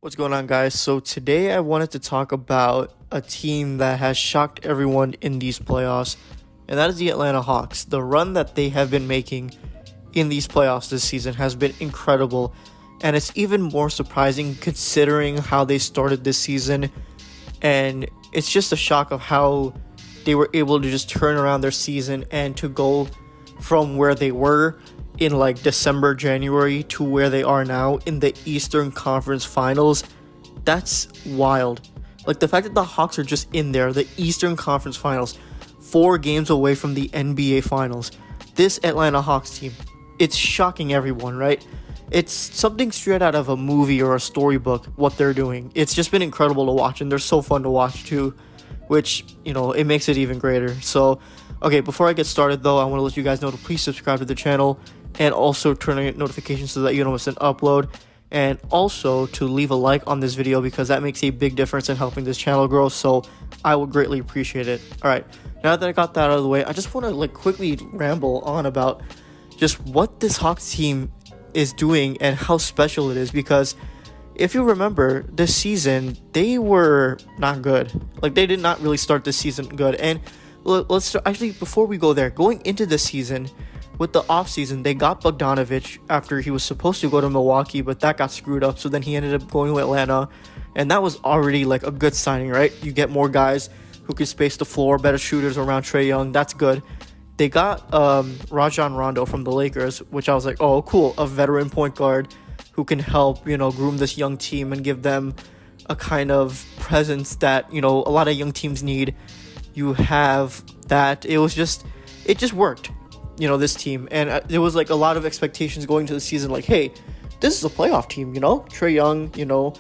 What's going on, guys? So today I wanted to talk about a team that has shocked everyone in these playoffs, and that is the Atlanta Hawks. The run that they have been making in these playoffs this season has been incredible, and it's even more surprising considering how they started this season, and it's just a shock of how they were able to just turn around their season and to go from where they were in like December, January to where they are now in the Eastern Conference Finals. That's wild. Like the fact that the Hawks are just in there, the Eastern Conference Finals, 4 games away from the NBA Finals. This Atlanta Hawks team, it's shocking everyone, right? It's something straight out of a movie or a storybook, what they're doing. It's just been incredible to watch, and they're so fun to watch too, which, it makes it even greater. So, okay, before I get started though, I want to let you guys know to please subscribe to the channel and also turn on notifications so that you don't miss an upload, and also to leave a like on this video because that makes a big difference in helping this channel grow, so I would greatly appreciate it. Alright, now that I got that out of the way, I just want to quickly ramble on about just what this Hawks team is doing and how special it is, because if you remember this season, they were not good. They did not really start this season good. And let's start, actually, before we go there, going into the season, with the offseason, they got Bogdanovich after he was supposed to go to Milwaukee, but that got screwed up, so then he ended up going to Atlanta, and that was already a good signing, right? You get more guys who can space the floor, better shooters around Trae Young. That's good. They got Rajon Rondo from the Lakers, which I was like, oh, cool, a veteran point guard who can help, groom this young team and give them a kind of presence that, a lot of young teams need. You have that. It just worked, this team. And there was a lot of expectations going to the season, hey, this is a playoff team, Trae Young,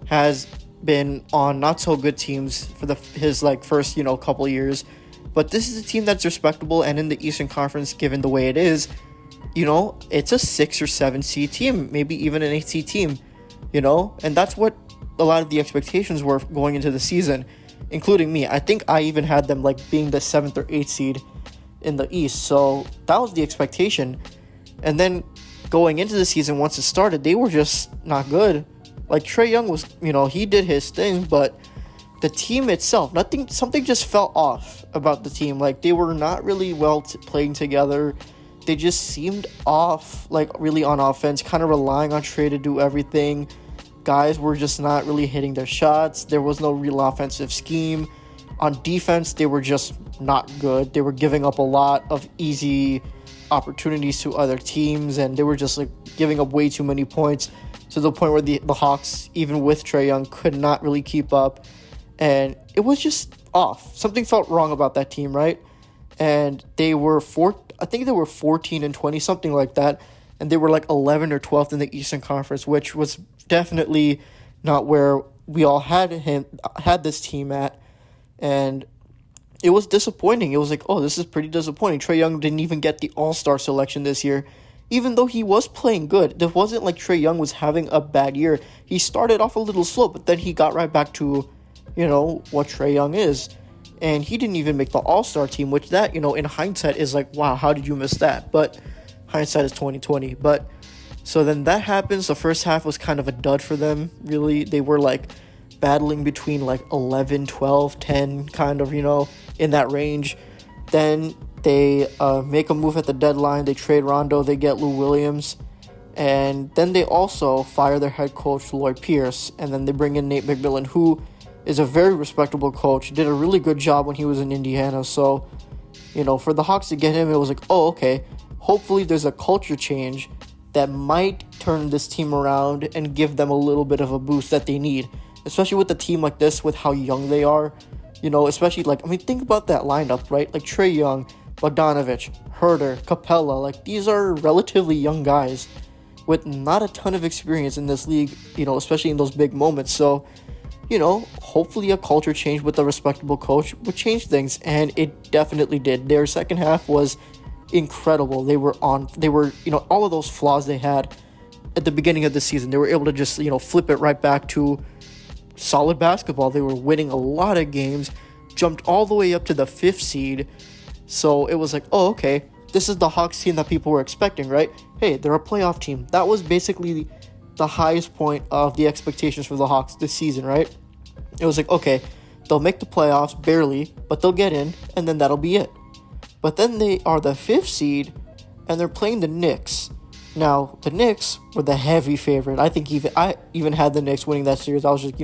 has been on not so good teams for his first, couple years. But this is a team that's respectable, and in the Eastern Conference, given the way it is, it's a 6 or 7 seed team, maybe even an 8 seed team, and that's what a lot of the expectations were going into the season, including me. I think I even had them being the 7th or 8th seed in the East, so that was the expectation. And then going into the season, once it started, they were just not good. Trae Young was, he did his thing, but the team itself, something just fell off about the team. They were not really well playing together. They just seemed off, really on offense, kind of relying on Trae to do everything. Guys were just not really hitting their shots. There was no real offensive scheme. On defense, they were just not good. They were giving up a lot of easy opportunities to other teams, and they were just giving up way too many points to the point where the Hawks, even with Trae Young, could not really keep up. And it was just off. Something felt wrong about that team, right? And they were 14-20, something like that. And they were 11 or 12th in the Eastern Conference, which was definitely not where we all had this team at. And it was disappointing. It was this is pretty disappointing. Trae Young didn't even get the All-Star selection this year, even though he was playing good. It wasn't like Trae Young was having a bad year. He started off a little slow, but then he got right back to what Trae Young is. And he didn't even make the All-Star team, which that, in hindsight is wow, how did you miss that? But hindsight is 2020. But so then that happens. The first half was kind of a dud for them, really. They were battling between 11, 12, 10, kind of, in that range. Then they make a move at the deadline. They trade Rondo. They get Lou Williams. And then they also fire their head coach, Lloyd Pierce. And then they bring in Nate McMillan, who is a very respectable coach, did a really good job when he was in Indiana. So, for the Hawks to get him, it was oh, okay, hopefully there's a culture change that might turn this team around and give them a little bit of a boost that they need, especially with a team like this, with how young they are, especially, think about that lineup, right? Trae Young, Bogdanovich, Herter, Capella, these are relatively young guys with not a ton of experience in this league, especially in those big moments. So, hopefully a culture change with a respectable coach would change things, and it definitely did. Their second half was incredible. They were, all of those flaws they had at the beginning of the season, they were able to just, flip it right back to solid basketball. They were winning a lot of games, jumped all the way up to the 5th seed. So it was oh, okay, this is the Hawks team that people were expecting, right? Hey, they're a playoff team. That was basically the highest point of the expectations for the Hawks this season, right? It was like, okay, they'll make the playoffs barely, but they'll get in, and then that'll be it. But then they are the 5th seed, and they're playing the Knicks. Now, the Knicks were the heavy favorite. I even had the Knicks winning that series. I was like,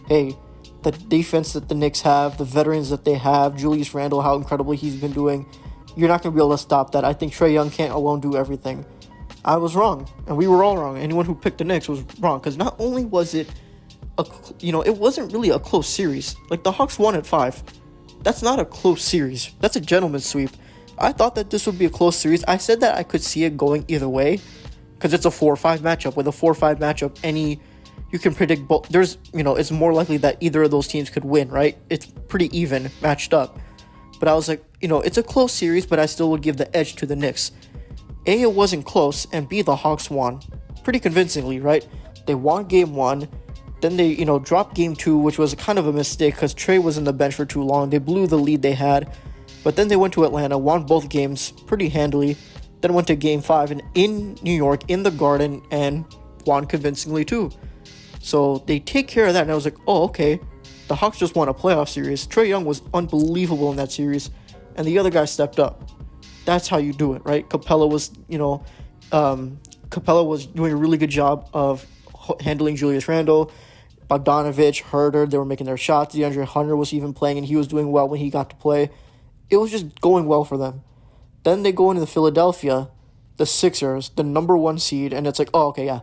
hey, the defense that the Knicks have, the veterans that they have, Julius Randle, how incredibly he's been doing, you're not going to be able to stop that. I think Trae Young can't alone do everything. I was wrong, and we were all wrong. Anyone who picked the Knicks was wrong, because not only was it it wasn't really a close series. Like, the Hawks won at 5. That's not a close series. That's a gentleman's sweep. I thought that this would be a close series. I said that I could see it going either way, because it's a 4-5 matchup. With a 4-5 matchup, you can predict both. It's more likely that either of those teams could win, right? It's pretty even matched up. But I was like, it's a close series, but I still would give the edge to the Knicks. A, it wasn't close, and B, the Hawks won pretty convincingly, right? They won game 1. Then they, dropped game 2, which was kind of a mistake because Trae was in the bench for too long. They blew the lead they had. But then they went to Atlanta, won both games pretty handily. Then went to game 5 and in New York, in the Garden, and won convincingly too. So they take care of that, and I was like, oh, okay. The Hawks just won a playoff series. Trae Young was unbelievable in that series, and the other guy stepped up. That's how you do it, right? Capella was doing a really good job of handling Julius Randle. Bogdanovich, Herter, they were making their shots. DeAndre Hunter was even playing, and he was doing well when he got to play. It was just going well for them. Then they go into Philadelphia, the Sixers, the number 1 seed, and it's like, oh, okay, yeah.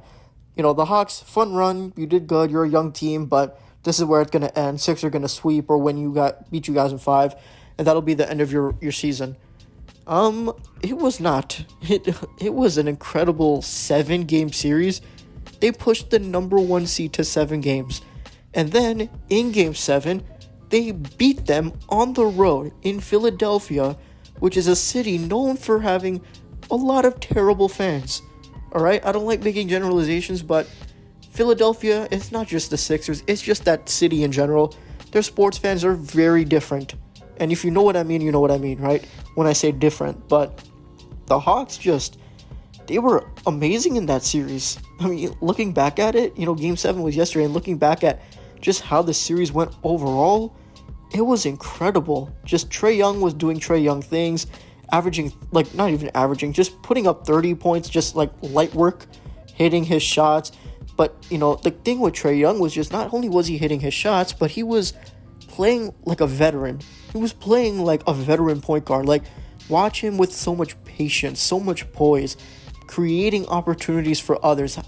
The Hawks, fun run, you did good, you're a young team, but this is where it's going to end. Sixers are going to sweep or beat you guys in 5, and that'll be the end of your season. It was not. It was an incredible 7-game series. They pushed the number 1 seed to 7 games. And then, in Game 7, they beat them on the road in Philadelphia, which is a city known for having a lot of terrible fans. Alright? I don't like making generalizations, but Philadelphia, it's not just the Sixers, it's just that city in general. Their sports fans are very different. And if you know what I mean, you know what I mean, right? When I say different. But the Hawks they were amazing in that series. I mean, looking back at it, Game 7 was yesterday, and looking back at just how the series went overall, it was incredible. Just Trae Young was doing Trae Young things, just putting up 30 points, just like light work, hitting his shots. But, the thing with Trae Young was just not only was he hitting his shots, but he was playing like a veteran. He was playing like a veteran point guard. Like, watch him with so much patience, so much poise, creating opportunities for others,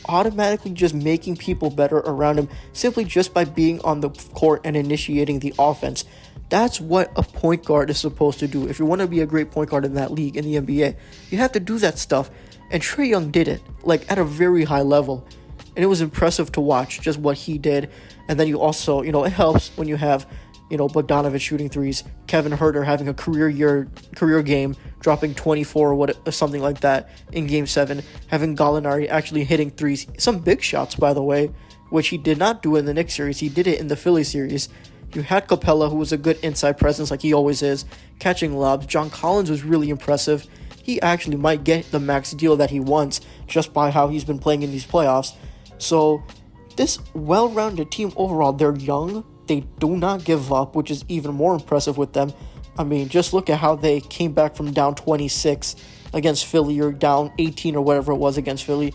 automatically just making people better around him simply just by being on the court and initiating the offense. That's what a point guard is supposed to do. If you want to be a great point guard in that league, in the NBA, you have to do that stuff. And Trae Young did it, like, at a very high level. And it was impressive to watch just what he did. And then you also, it helps when you have, Bogdanovich shooting threes, Kevin Herter having a career game, dropping 24 or something like that in Game 7, having Gallinari actually hitting threes, some big shots, by the way, which he did not do in the Knicks series. He did it in the Philly series. You had Capella, who was a good inside presence like he always is, catching lobs. John Collins was really impressive. He actually might get the max deal that he wants just by how he's been playing in these playoffs. So this well-rounded team overall, they're young. They do not give up, which is even more impressive with them. I mean, just look at how they came back from down 26 against Philly or down 18 or whatever it was against Philly.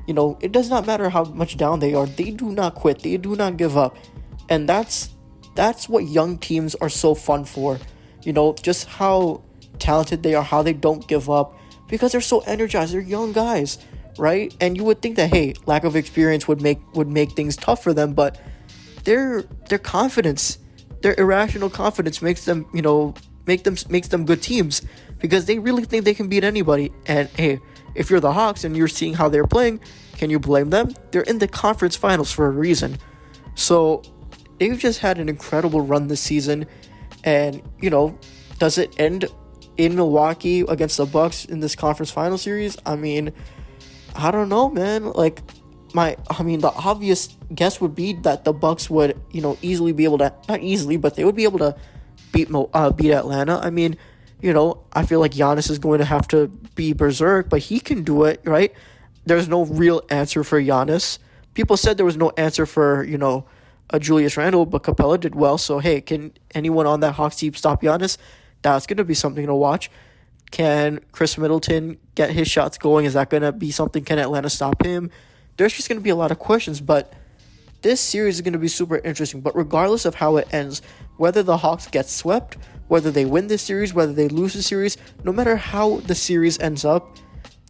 It does not matter how much down they are. They do not quit. They do not give up. And that's what young teams are so fun for. Just how talented they are, how they don't give up, because they're so energized. They're young guys, right? And you would think that, hey, lack of experience would make things tough for them, but their confidence, their irrational confidence makes them good teams, because they really think they can beat anybody. And hey, if you're the Hawks and you're seeing how they're playing, can you blame them? They're in the conference finals for a reason. So they've just had an incredible run this season. And, does it end in Milwaukee against the Bucks in this conference final series? I mean, I don't know, man. Like, the obvious guess would be that the Bucks would, easily be able to, not easily, but they would be able to beat Atlanta. I mean, I feel like Giannis is going to have to be berserk, but he can do it, right? there's no real answer for Giannis. People said there was no answer for, a Julius Randle, but Capella did well. So, hey, can anyone on that Hawks team stop Giannis? That's going to be something to watch. Can Chris Middleton get his shots going? Is that going to be something? Can Atlanta stop him? There's just going to be a lot of questions, but this series is going to be super interesting. But regardless of how it ends, whether the Hawks get swept, whether they win this series, whether they lose the series, no matter how the series ends up,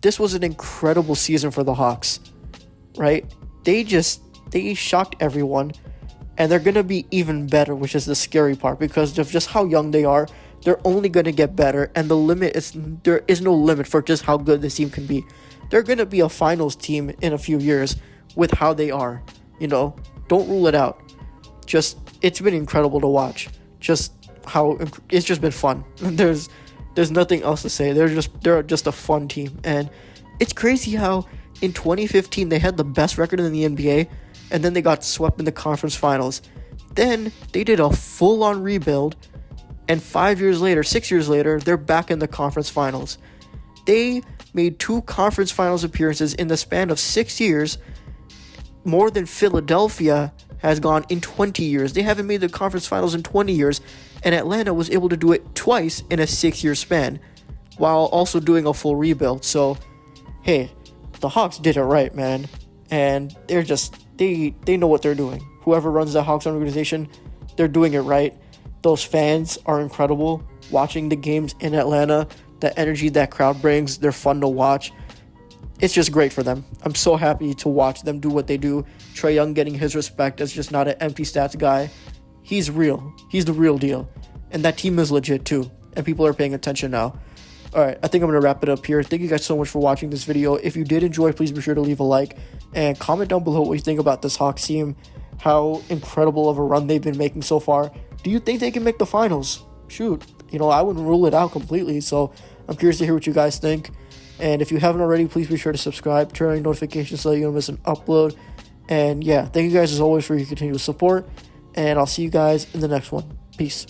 this was an incredible season for the Hawks, right? They shocked everyone, and they're going to be even better, which is the scary part, because of just how young they are. They're only going to get better, and there is no limit for just how good this team can be. They're going to be a finals team in a few years with how they are. Don't rule it out. It's been incredible to watch. It's just been fun. There's nothing else to say. They're just a fun team, and it's crazy how in 2015 they had the best record in the NBA, and then they got swept in the conference finals. Then they did a full-on rebuild, and 6 years later, they're back in the conference finals. They made 2 conference finals appearances in the span of 6 years, more than Philadelphia has gone in 20 years. They haven't made the conference finals in 20 years, and Atlanta was able to do it twice in a 6-year span, while also doing a full rebuild. So, hey, the Hawks did it right, man. And they know what they're doing. Whoever runs the Hawks organization, they're doing it right. Those fans are incredible. Watching the games in Atlanta, the energy that crowd brings, they're fun to watch. It's just great for them. I'm so happy to watch them do what they do. Trae Young getting his respect as just not an empty stats guy. He's real. He's the real deal. And that team is legit too. And people are paying attention now. Alright, I think I'm going to wrap it up here. Thank you guys so much for watching this video. If you did enjoy, please be sure to leave a like. And comment down below what you think about this Hawks team. How incredible of a run they've been making so far. Do you think they can make the finals? Shoot. I wouldn't rule it out completely. So I'm curious to hear what you guys think. And if you haven't already, please be sure to subscribe, turn on notifications so you don't miss an upload. And yeah, thank you guys as always for your continued support. And I'll see you guys in the next one. Peace.